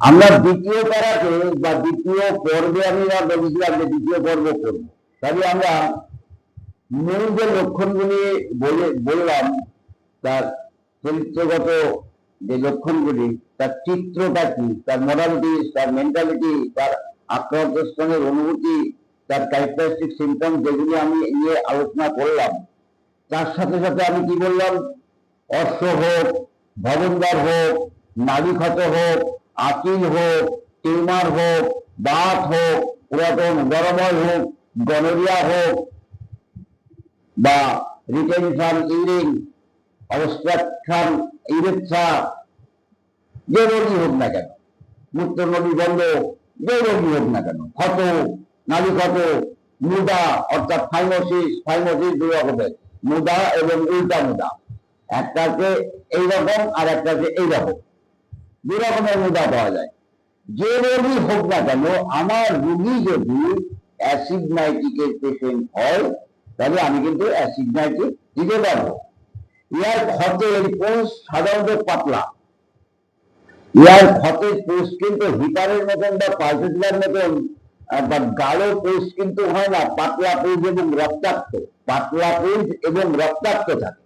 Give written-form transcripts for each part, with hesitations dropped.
আমরা দ্বিতীয় প্যারাতে বা দ্বিতীয় পর্বে আমি বলেছিলাম যে দ্বিতীয় পর্ব করবো, তাহলে আমরা মূল যে লক্ষণগুলি বললাম তার চরিত্রগত যে লক্ষণগুলি, তার চিত্রটা কি, তার মোরালিটি, তার মেন্টালিটি, তার আত্মস্থানের অনুভূতি, তার ক্যারেক্টারিস্টিক সিম্পটম, যেগুলি আমি নিয়ে আলোচনা করলাম, তার সাথে সাথে আমি কি বললাম, অশ্ব হোক, ভবনদার হোক, নারী ক্ষত হোক, আকিল হোক, টিউমার হোক, বাত হোক, পুরাতন গরময় হোক, গনোরিয়া হোক, বা রিটেনশন ইউরিন, অবস্ট্রাকশন ইউরেথ্রা, যে রোগী হোক না কেন, মূত্র নদী বন্ধ, যে রোগী হোক না কেন, ক্ষত, নালী ক্ষত, মুদা অর্থাৎ ফাইমোসিস দুই রকমের, মুদা এবং উল্টা মুদা, একটাকে এইরকম আর একটাকে এইরকম, দুই রকমের মুদা পাওয়া যায়। যে রোগী হোক না কেন, আমার রোগী যদি অ্যাসিড নাইট্রিকের পেশেন্ট হয়, তাহলে আমি কিন্তু অ্যাসিড নাইট্রিক দিতে পারবো। ইয়ার ক্ষতের কোষ সাধারণত পাতলা, ইয়ার ক্ষতের কোষ কিন্তু হিটারের মতন বা পালসেটিলার মতন বা গাঢ় কোষ কিন্তু হয় না, পাতলা কোষ এবং রক্তাক্ত, পাতলা কোষ এবং রক্তাক্ত থাকে।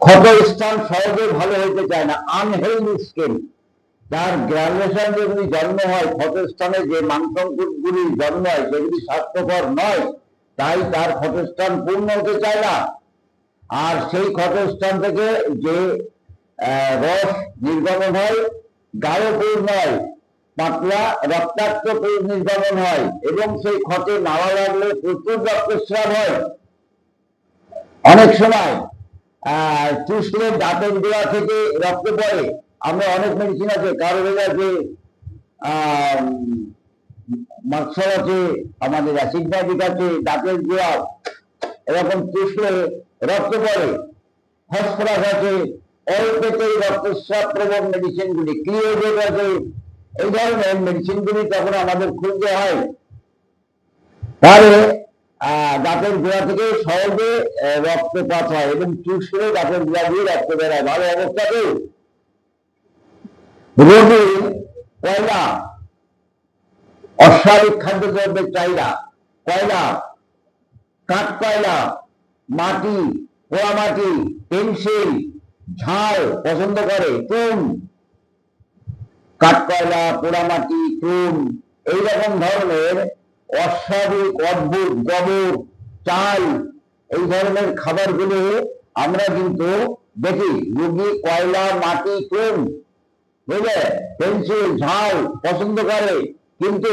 ক্ষত স্থান সহজে ভালো হইতে চায় না, আনহেলদি স্কিন, তার গ্রাজুয়েশন যেগুলি জন্ম হয়, ক্ষত স্থানে যে মাংসগুলি জন্ম হয় সেগুলি স্বাস্থ্যকর নয়, তাই তার ক্ষতস্থান পূর্ণ হতে চায় না। আর সেই ক্ষতস্থান থেকে যে রস নির্গমন হয়, গাঢ় কোষ নয়, পাতলা রক্তাক্ত কোষ নির্গমন হয়, এবং সেই ক্ষতে নাড়া লাগলে প্রচুর রক্তস্রাব হয়। অনেক সময় চুষলে দাঁতের গোড়া থেকে রক্ত পড়ে। আমরা অনেক মেডিসিন আছে, কারোর আছে মার্কসার আছে, আমাদের অ্যাসিড নাইট্রিক আছে, দাঁতের গোড়া এরকম চুষলে রক্ত পড়ে। ফসফরাস আছে, অল্পতেই রক্তস্রাব প্রবণ মেডিসিনগুলি, ক্লিওজেট আছে, এই ধরনের মেডিসিনগুলি তখন আমাদের খুলতে হয়। তাহলে দাঁতের গোড়া থেকে সহজে রক্তপাত হয় এবং চুষলে দাঁতের গোড়া দিয়ে রক্ত বেরোয়। ভালো অবস্থাতে রোগী কয়লা, অস্বাভাবিক খাদ্যদ্রব্যের চাহিদা, কয়লা, কাঠ কয়লা, মাটি, পোড়া মাটি, পেন্সিল, ঝাল পছন্দ করে, চুন, কাঠ কয়লা, পোড়া মাটি, চুন, এইরকম ধরনের অস্বাভাবিক অদ্ভুত গোবর, চাল, এই ধরনের খাবারগুলো আমরা কিন্তু দেখি। রোগী কয়লা, মাটি, চুন, বুঝলে, পেন্সিল, ঝাল পছন্দ করে, কিন্তু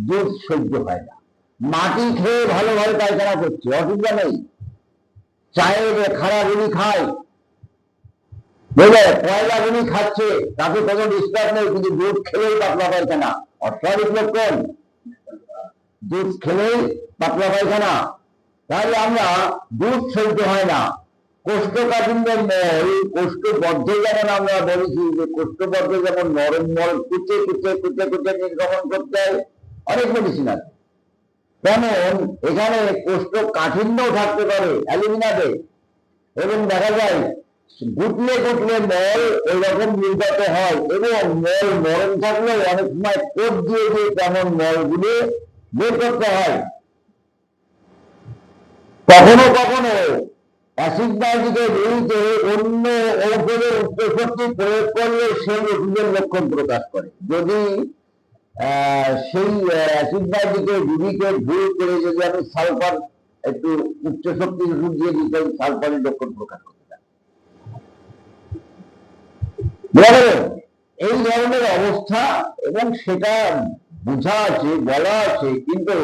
দুধ সহ্য হয় না। মাটি খেয়ে ভালোভাবে পায়খানা করছে, অসুবিধা নেই। চায়ের খাড়াগুলি খায়, বুঝলে, কয়লাগুলি খাচ্ছে, তাতে কোনো ডিস্টার্ব নেই, কিন্তু দুধ খেলেই পাতলা পায়খানা, অস্বাভাবিক লক্ষণ, দুধ খেলেই পাতলা পায়খানা। তাহলে আমরা দুধ সহ্য হয় না। কোষ্ঠকাঠিন্যের মল, কোষ্ঠবদ্ধ, যেমন আমরা বলেছি যে কোষ্ঠবদ্ধ যেমন নরম মল কুচে কুচে কুচে কুচে নির্গমন করতে হয়, অনেক মেডিসিন আছে, তেমন এখানে কোষ্ঠকাঠিন্য থাকতে পারে অ্যালুমিনাতে, এবং দেখা যায় গুটলে গুটলে মল এইরকম নির্গত হয়, এবং মল নরম থাকলেও অনেক সময় কোট দিয়ে দিয়ে তেমন মলগুলো বের করতে হয়। কখনো কখনো অ্যাসিড নাইট্রিকের বিরুদ্ধে অন্য ঔষধের উচ্চশক্তি প্রয়োগ করলে সেই ওষুধের লক্ষণ প্রকাশ করে। যদি সেই অ্যাসিড নাইট্রিকের রুগীকে ভুল করে যদি আমি সালফার একটু উচ্চশক্তির ওষুধ দিয়ে দিতে, সালফারের লক্ষণ প্রকাশ করতে পারে। এই ধরনের অবস্থা, এবং সেটা বোঝা আছে, বলা আছে, কিন্তু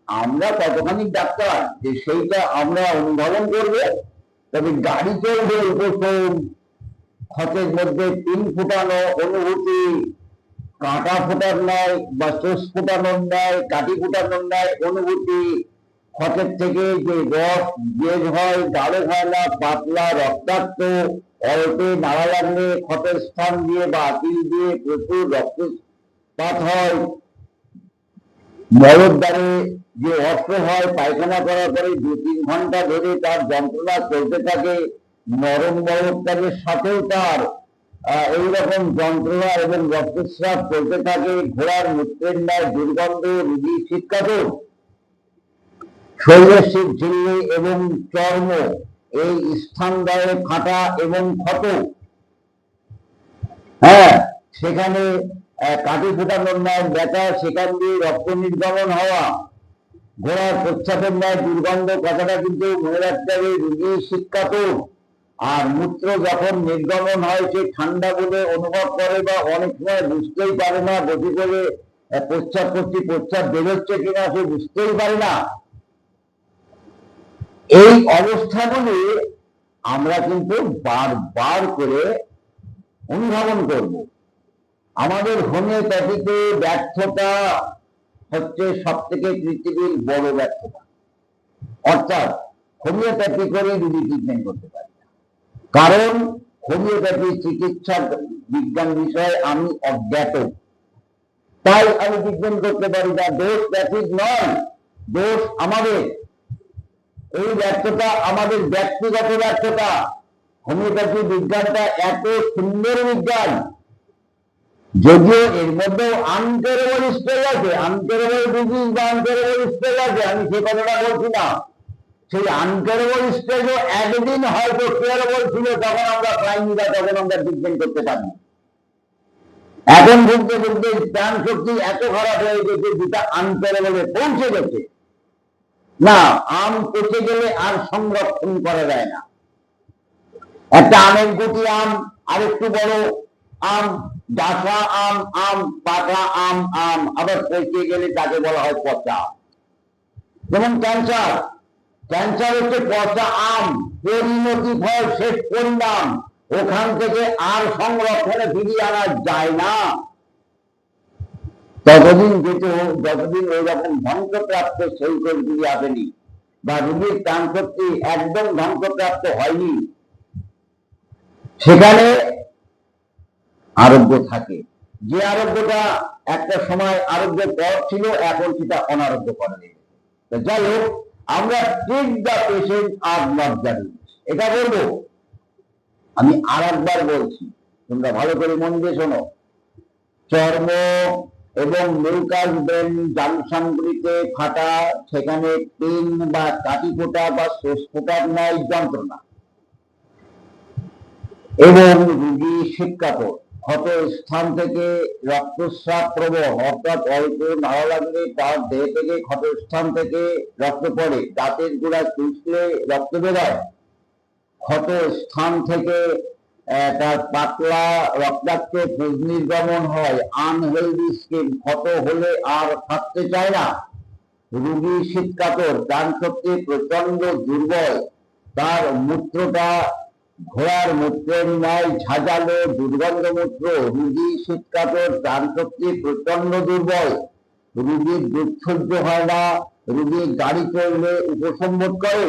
আমরা কতখানি ডাক্তার যে সেইটা আমরা অনুধাবন করবে। তবে গাড়ি চলবে উপশম, ক্ষতের মধ্যে পিন ফুটানো অনুভূতি, কাঁটা ফোটার ন্যায় বা চোষ ফোটানোর ন্যায়, কাঠি ফোটানোর ন্যায় অনুভূতি, ক্ষতের থেকে যে রস বের হয়, গাঢ় হয় না, পাতলা রক্তাক্ত, অল্পে নাড়া লাগলে ক্ষতের স্থান দিয়ে বা আপিল দিয়ে প্রচুর রক্তপাত হয়, মলদ্বারে যে অস্ত্র হয়, পায়খানা করার পরে 2-3 ঘন্টা ধরে তার যন্ত্রণা চলতে থাকে, নরম মলত্যাগের সাথেও তার এইরকম যন্ত্রণা এবং রক্তস্রাব চলতে থাকে, ঘোড়ার মূত্রের ন্যায় দুর্গন্ধ, রোগী শীতকাতর, শৈলশীর ঝিল্লি এবং চর্ম এই স্থানদ্বয়ে ফাটা এবং ক্ষত, হ্যাঁ সেখানে কাটি ফোটানোর ন্যায় ব্যথা, সেখান দিয়ে রক্ত নির্গমন হওয়া, ঘোড়ার প্রস্রাবের ন্যায় দুর্গন্ধ, কথাটা কিন্তু মনে রাখতে হবে, রোগী শীতকাতর। আর মূত্র যখন নির্গমন হয় সে ঠান্ডা বলে অনুভব করে বা অনেক সময় বুঝতেই পারে না, বসে করে প্রস্রাব করছি, প্রস্রাব বেরোচ্ছে কিনা সে বুঝতেই পারে না। এই অবস্থাগুলি আমরা কিন্তু বারবার করে অনুধাবন করব। আমাদের হোমিওপ্যাথিতে ব্যর্থতা হচ্ছে সব থেকে পৃথিবীর বড় ব্যর্থতা। অর্থাৎ হোমিওপ্যাথি করে রোগী ট্রিটমেন্ট করতে পারি না, কারণ হোমিওপ্যাথি চিকিৎসা বিজ্ঞান বিষয়ে আমি অজ্ঞাত, তাই আমি ট্রিটমেন্ট করতে পারি না। দোষ প্যাথিক নয়, দোষ আমাদের। এই ব্যর্থতা আমাদের ব্যক্তিগত ব্যর্থতা। হোমিওপ্যাথি বিজ্ঞানটা এত সুন্দর বিজ্ঞান, যদিও এর মধ্যে আনকেরেবল স্টেজ আছে, আনকেরেবল ডিজিজ বা আনকেরেবল স্টেজ আছে, আমি সে কথাটা বলছি না। সেই আনকেরেবল স্টেজও একদিন হয়তো কেয়ারেবল ছিল, তখন আমরা পাইনি বা তখন আমরা ট্রিটমেন্ট করতে পারিনি। এখন ভুগতে ভুগতে প্রাণ শক্তি এত খারাপ হয়ে গেছে যেটা আনকেরেবলে পৌঁছে গেছে। না, আম পচে গেলে আর সংরক্ষণ করা যায় না। একটা আমের গুটি আম, আরেকটু বড় আম, ডাসা আম, পাকা আম, আবার পচে গেলে তাকে বলা হয় পচা আম। যেমন ক্যান্সার, ক্যান্সার হচ্ছে পচা আম, পরিণতি ফল, শেষ পরিণাম, ওখান থেকে আর সংরক্ষণে ফিরিয়ে আনা যায় না। ততদিন যতদিন ওই রকম ধ্বংসপ্রাপ্ত সেই কোষগুলি আসেনি বা রোগীর প্রাণ শক্তি একদম ধ্বংসপ্রাপ্ত হয়নি, সেখানে আরোগ্য থাকে। যে আরোগ্যটা একটা সময় আরোগ্য পর ছিল, এখন সেটা অনারোগ্য করা নেই। যাই হোক, আমরা treat the patient are not the disease, এটা বলবো। আমি আর একবার বলছি, তোমরা ভালো করে মন দিয়ে শোনো। চর্ম এবং মিউকাস ব্রেন জাংশনগুলিতে ফাটা, সেখানে পেন বা কাটি ফোটা বা শোষ ফোটার ন্যায় যন্ত্রণা, এবং রোগী শীতকাতর, ক্ষত স্থান থেকে রক্তস্রাব প্রবহ, অর্থাৎ অল্প নাড়া লাগলে তার দেহ থেকে ক্ষত স্থান থেকে রক্ত পড়ে, দাঁতের গোড়া চুষলে রক্ত বেরোয়, ক্ষত স্থান থেকে তার পাতলা রক্তাক্ত পুঁজ নির্গমন হয়, আনহেলদি স্কিন, ক্ষত হলে আর থাকতে চায় না, রোগী শীতকাতর, প্রাণ শক্তি প্রচন্ড দুর্বল, তার মূত্রটা ঘোড়ার মূত্রের ন্যায় ঝাঁঝালো দুর্গন্ধ মূত্র, রোগী শীতকাতর, প্রাণ শক্তি প্রচন্ড দুর্বল, রোগীর দুধ সহ্য হয় না, রোগী গাড়ি চললে উপসম্বোধ করে,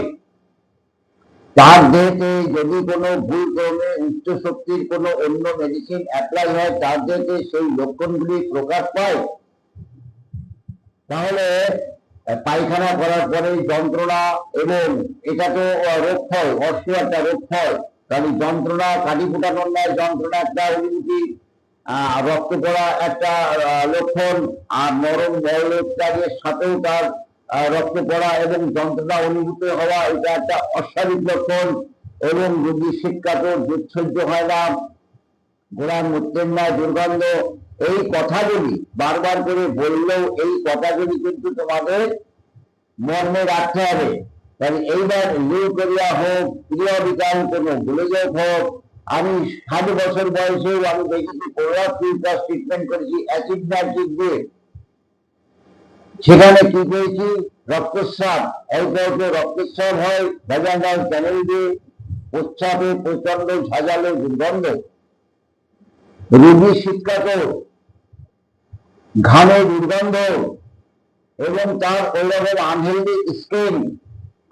তার দেহতে যদি কোনো ভুল ক্রমে উচ্চ শক্তির কোনো অন্য মেডিসিন অ্যাপ্লাই হয়, তার দেহতে সেই লক্ষণগুলি প্রকাশ পায়। তাহলে পায়খানা করার পরে যন্ত্রণা, এবং এটা তো রোগ ফল, অবশ্যই একটা রোগ ফল, কারণ যন্ত্রণা, কাটি ফোটানোর ন্যায় যন্ত্রণা একটা অনুভূতি, রক্ত পড়া একটা লক্ষণ, আর নরম মৌলত্যাগের সাথেও তার রক্ত পড়া এবং যন্ত্রণা অনুভূত হওয়া, এটা একটা অস্বাভাবিক লক্ষণ। এবং রোগী শীতকাতর, দুধ সহ্য হয় না, ঘোড়ার মূত্রের ন্যায় দুর্গন্ধ, এই কথাগুলি বারবার করে বললেও এই কথাগুলি কিন্তু তোমাদের মনে রাখতে হবে। কারণ এইবার লিউকেরিয়া হোক, পিরিয়ডিক্যাল কোনো গোলযোগ হোক, আমি 60 বছর বয়সেও আমি দেখেছি ট্রিটমেন্ট করেছি অ্যাসিড ম্যাজিক দিয়ে। সেখানে কি পেয়েছি? রক্তস্রাব, অল্প অল্প রক্তস্রাব হয়, ভ্যাজাইনাল চ্যানেল দিয়ে, প্রস্রাবে প্রচন্ড ঝাঁঝালো দুর্গন্ধ, রোগী শীতকাতর, ঘামে দুর্গন্ধ, এবং তার ওইরকম আনহেলদি স্কিন।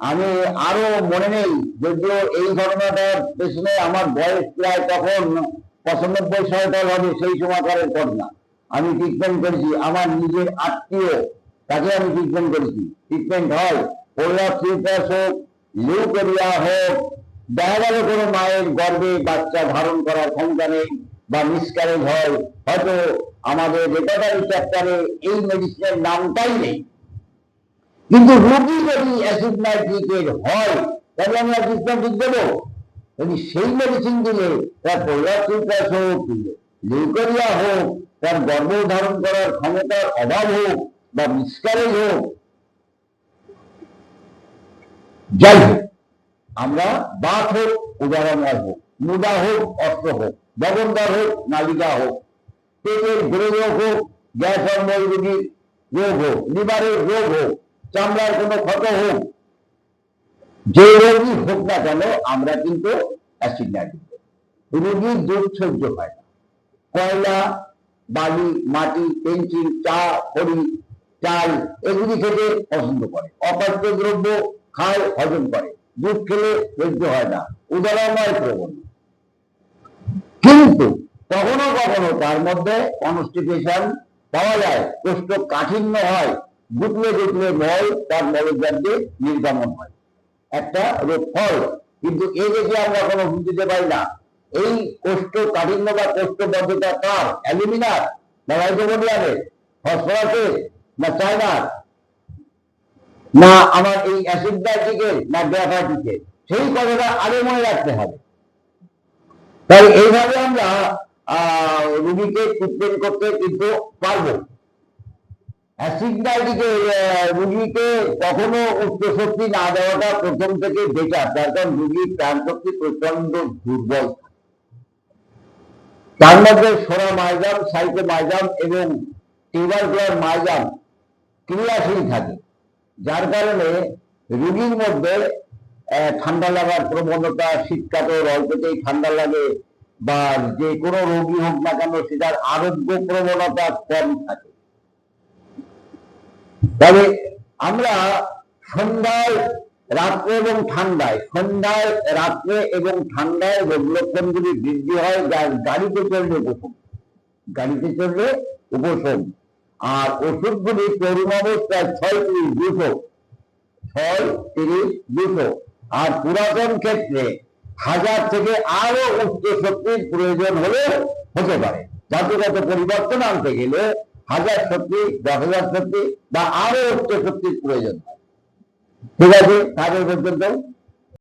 আমি আরো মনে নেই, যদিও এই ঘটনাটার পেছনে আমার বয়স প্রায় তখন 95-96 হবে, সেই সময়কারের ঘটনা। আমি ট্রিটমেন্ট করেছি, আমার নিজের আত্মীয়, তাকে আমি ট্রিটমেন্ট করেছি। ট্রিটমেন্ট হয়, পোলার সিউটাস হোক, লিউকেরিয়া হোক, দেখা গেল কোনো মায়ের গর্ভে বাচ্চা ধারণ করার ক্ষমতা নেই, বা মিসক্যারেজ হয়, হয়তো আমাদের রেপার্টারি চ্যাপ্টারে এই মেডিসিনের নামটাই নেই, কিন্তু রোগী যদি অ্যাসিড নাইট্রিকের হয় তাহলে আমি অ্যাসিড দেবো। যদি সেই মেডিসিন দিলে তার প্রোলাপসিস হোক, লিউকেরিয়া হোক, তার গর্ভ ধারণ করার ক্ষমতার অভাব হোক বা মিসক্যারেজ হোক, যাই হোক, আমরা বাত হোক উদাহরণময় হোক, মুদা হোক অস্ত্র হোক, বগনদার হোক নালিকা হোক, পেটের গ্রহ হোক, গ্যাস অম্বল রোগীর রোগ হোক, লিভারের রোগ হোক, চামড়ার কোনো ক্ষত হোক, যে রোগী হোক না কেন আমরা কিন্তু অ্যাসিড নাইট্রিক দেব। রোগীর দুধ সহ্য হয় না, কয়লা, বালি, মাটি, পেন্সিল, চা, খড়ি, চাল এগুলি খেতে পছন্দ করে, অপাচ্য দ্রব্য খায়, হজম করে, দুধ খেলে সহ্য হয় না, উদাহরণময় প্রবণ। কিন্তু কখনো কখনো তার মধ্যে কনস্টিপেশন পাওয়া যায়, কোষ্ঠকাঠিন্য হয়, গুটলে গুটলে মল তার মলত্যাগে নির্গমন হয়, একটা রোগ ফল। কিন্তু এই দেখে আমরা কোনো বুঝতে পারি না এই কোষ্ঠকাঠিন্য বা কোষ্ঠবদ্ধতা কার, অ্যালুমিনার না রাইজোবিয়ামের, ফসফরাসের না চায়নার, না আমার এই অ্যাসিড নাইট্রিকের, না গ্রাফাইটিকের, সেই কথাটা আগে মনে রাখতে হবে। তাই এইভাবে আমরা রোগীকে ট্রিটমেন্ট করতে কিন্তু পারবো। অ্যাসিড নাইট্রিকে রোগীকে কখনো উচ্চ শক্তি না দেওয়াটা প্রথম থেকে বেটার, তার কারণ রোগীর প্রাণ শক্তি প্রচন্ড দুর্বল, তার মধ্যে সোরা মাইজাম, সাইটোমাইজাম এবং টিউবারকুলার মাইজাম ক্রিয়াশীল থাকে, যার কারণে রোগীর মধ্যে ঠান্ডা লাগার প্রবণতা, শীতকাতর, অল্পতেই ঠান্ডা লাগে, বা যে কোনো রোগী হোক না কেন সেটার আরোগ্য প্রবণতা কম থাকে। তবে আমরা সন্ধ্যায়, রাত্রে এবং ঠান্ডায়, সন্ধ্যায়, রাত্রে এবং ঠান্ডায় রোগ লক্ষণগুলি বৃদ্ধি হয়, যার গাড়িতে চললে উপশম, গাড়িতে চললে উপশম। আর ওষুধগুলি তরুণ অবস্থায় 6-30-200, 6-30-200, আর পুরাতন ক্ষেত্রে 1000 থেকে আরো উচ্চ শক্তির প্রয়োজন হলে হতে পারে। জাতিগত পরিবর্তন আনতে গেলে 1000 শক্তি, 10,000 শক্তি বা আরো উচ্চ শক্তির প্রয়োজন হয়। ঠিক আছে, তাদের পর্যন্ত